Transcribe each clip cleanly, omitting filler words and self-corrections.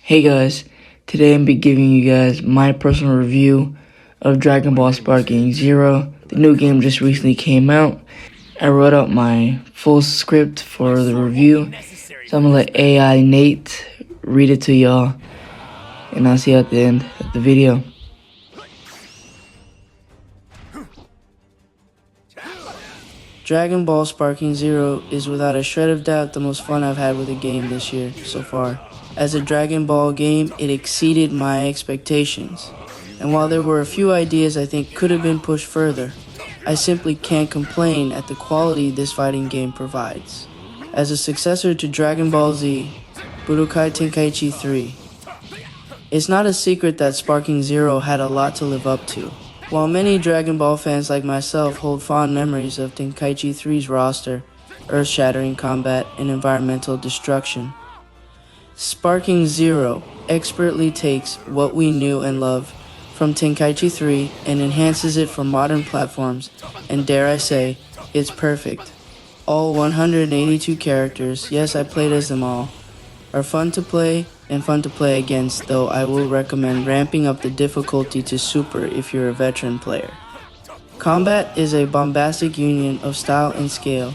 Hey guys, today I'm be giving you guys my personal review of Dragon Ball Sparking Zero. The new game just recently came out. I wrote out my full script for the review, so I'm gonna let AI Nate read it to y'all, and I'll see you at the end of the video. Dragon Ball Sparking Zero is without a shred of doubt the most fun I've had with a game this year so far. As a Dragon Ball game, it exceeded my expectations. And while there were a few ideas I think could have been pushed further, I simply can't complain at the quality this fighting game provides. As a successor to Dragon Ball Z, Budokai Tenkaichi 3, it's not a secret that Sparking Zero had a lot to live up to. While many Dragon Ball fans like myself hold fond memories of Tenkaichi 3's roster, earth-shattering combat, and environmental destruction, Sparking Zero expertly takes what we knew and loved from Tenkaichi 3 and enhances it for modern platforms, and dare I say, it's perfect. All 182 characters, yes, I played as them all, are fun to play and fun to play against, though I will recommend ramping up the difficulty to super if you're a veteran player. Combat is a bombastic union of style and scale,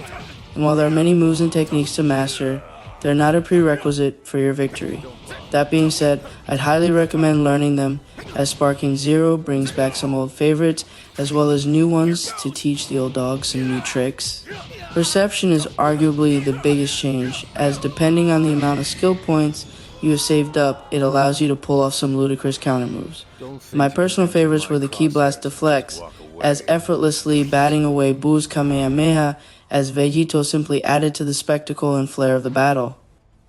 and while there are many moves and techniques to master, they're not a prerequisite for your victory. That being said, I'd highly recommend learning them, as Sparking Zero brings back some old favorites as well as new ones to teach the old dogs some new tricks. Perception is arguably the biggest change, as depending on the amount of skill points you have saved up, it allows you to pull off some ludicrous counter moves. My personal favorites were the Ki Blast Deflects, as effortlessly batting away Buu's Kamehameha, as Vegito simply added to the spectacle and flair of the battle.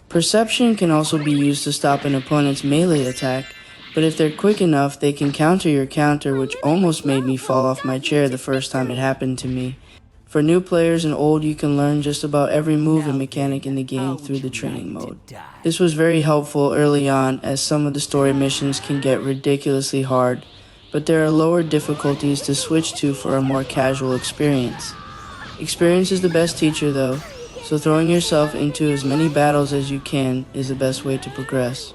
Perception can also be used to stop an opponent's melee attack, but if they're quick enough, they can counter your counter, which almost made me fall off my chair the first time it happened to me. For new players and old, you can learn just about every move and mechanic in the game through the training mode. This was very helpful early on, as some of the story missions can get ridiculously hard, but there are lower difficulties to switch to for a more casual experience. Experience is the best teacher though, so throwing yourself into as many battles as you can is the best way to progress.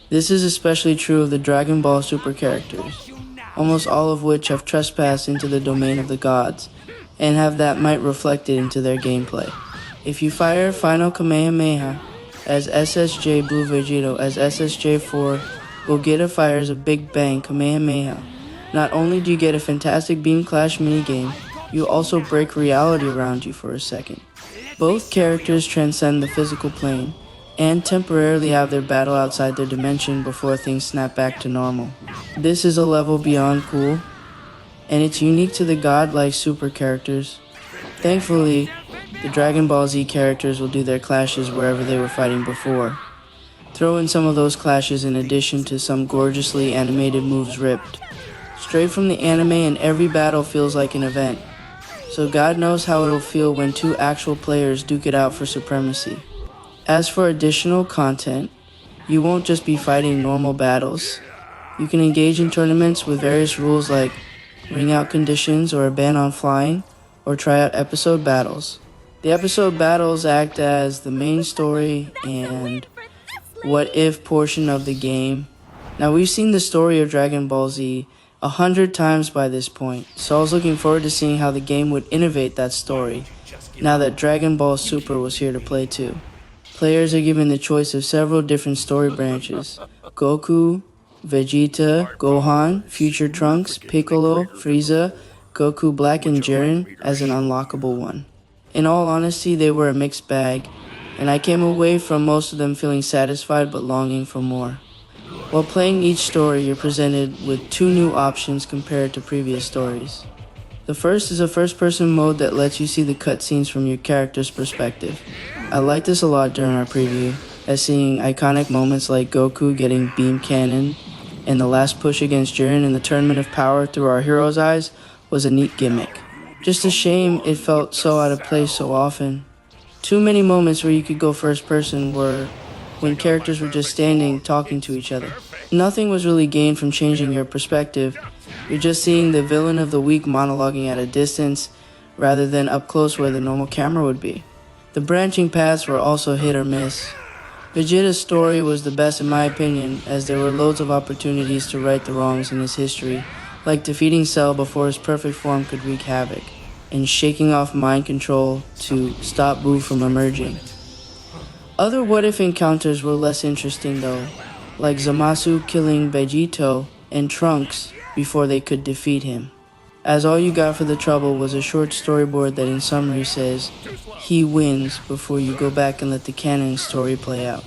This is especially true of the Dragon Ball Super characters, almost all of which have trespassed into the domain of the gods, and have that might reflected into their gameplay. If you fire Final Kamehameha as SSJ Blue Vegito as SSJ4, Gogeta fires a Big Bang Kamehameha, not only do you get a fantastic Beam Clash minigame, you also break reality around you for a second. Both characters transcend the physical plane, and temporarily have their battle outside their dimension before things snap back to normal. This is a level beyond cool, and it's unique to the godlike super characters. Thankfully, the Dragon Ball Z characters will do their clashes wherever they were fighting before. Throw in some of those clashes in addition to some gorgeously animated moves ripped straight from the anime, and every battle feels like an event. So God knows how it'll feel when two actual players duke it out for supremacy. As for additional content, you won't just be fighting normal battles. You can engage in tournaments with various rules like ring out conditions or a ban on flying, or try out episode battles. The episode battles act as the main story and what if portion of the game. Now, we've seen the story of Dragon Ball Z 100 times by this point, so I was looking forward to seeing how the game would innovate that story now that Dragon Ball Super was here to play too. Players are given the choice of several different story branches: Goku, Vegeta, Gohan, Future Trunks, Piccolo, Frieza, Goku Black, and Jiren as an unlockable one. In all honesty, they were a mixed bag, and I came away from most of them feeling satisfied but longing for more. While playing each story, you're presented with two new options compared to previous stories. The first is a first-person mode that lets you see the cutscenes from your character's perspective. I liked this a lot during our preview, as seeing iconic moments like Goku getting beam cannon and the last push against Jiren in the Tournament of Power through our hero's eyes was a neat gimmick. Just a shame it felt so out of place so often. Too many moments where you could go first person were when characters were just standing talking to each other. Nothing was really gained from changing your perspective. You're just seeing the villain of the week monologuing at a distance rather than up close where the normal camera would be. The branching paths were also hit or miss. Vegeta's story was the best in my opinion, as there were loads of opportunities to right the wrongs in his history, like defeating Cell before his perfect form could wreak havoc, and shaking off mind control to stop Boo from emerging. Other what-if encounters were less interesting though, like Zamasu killing Vegito and Trunks before they could defeat him, as all you got for the trouble was a short storyboard that in summary says, "He wins," before you go back and let the canon story play out.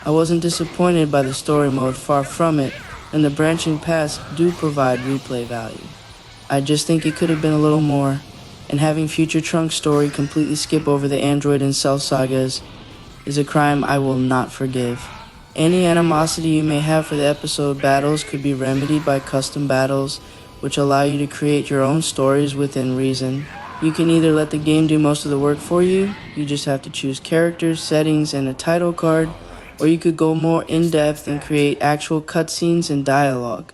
I wasn't disappointed by the story mode, far from it, and the branching paths do provide replay value. I just think it could have been a little more, and having future Trunks story completely skip over the Android and Cell sagas is a crime I will not forgive. Any animosity you may have for the episode battles could be remedied by custom battles, which allow you to create your own stories within reason. You can either let the game do most of the work for you, you just have to choose characters, settings, and a title card, or you could go more in-depth and create actual cutscenes and dialogue.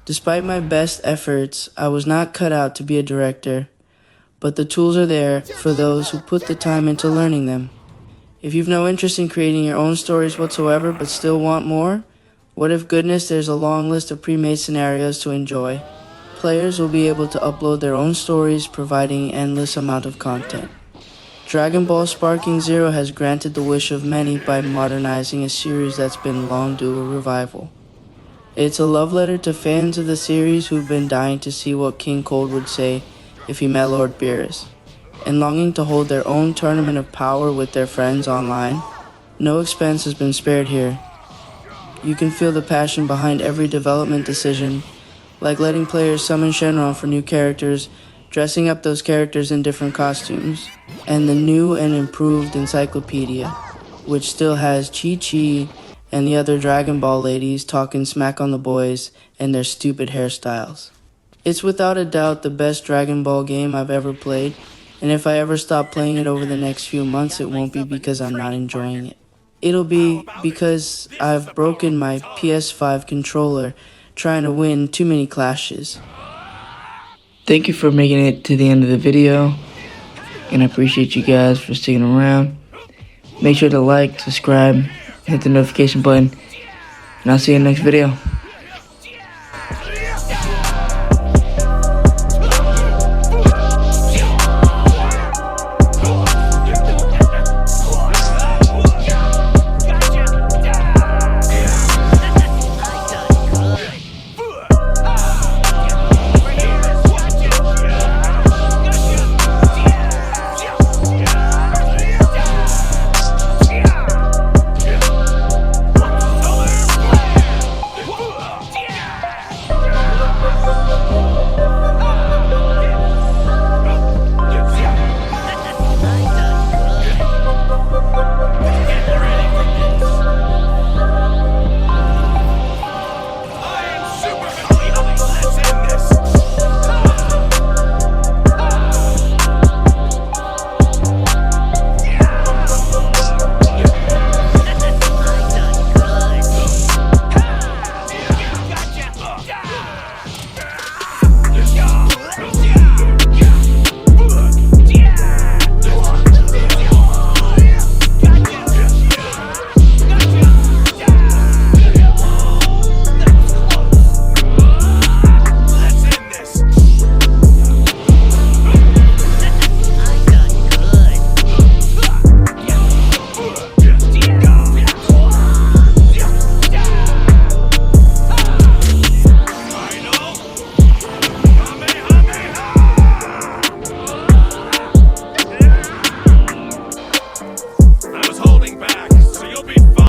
Despite my best efforts, I was not cut out to be a director, but the tools are there for those who put the time into learning them. If you've no interest in creating your own stories whatsoever but still want more, what if goodness there's a long list of pre-made scenarios to enjoy. Players will be able to upload their own stories, providing an endless amount of content. Dragon Ball Sparking Zero has granted the wish of many by modernizing a series that's been long due a revival. It's a love letter to fans of the series who've been dying to see what King Cold would say if he met Lord Beerus, and longing to hold their own tournament of power with their friends online. No expense has been spared here. You can feel the passion behind every development decision, like letting players summon Shenron for new characters, dressing up those characters in different costumes, and the new and improved encyclopedia, which still has Chi-Chi and the other Dragon Ball ladies talking smack on the boys and their stupid hairstyles. It's without a doubt the best Dragon Ball game I've ever played, and if I ever stop playing it over the next few months, it won't be because I'm not enjoying it. It'll be because I've broken my PS5 controller trying to win too many clashes. Thank you for making it to the end of the video, and I appreciate you guys for sticking around. Make sure to like, subscribe, hit the notification button, and I'll see you in the next video.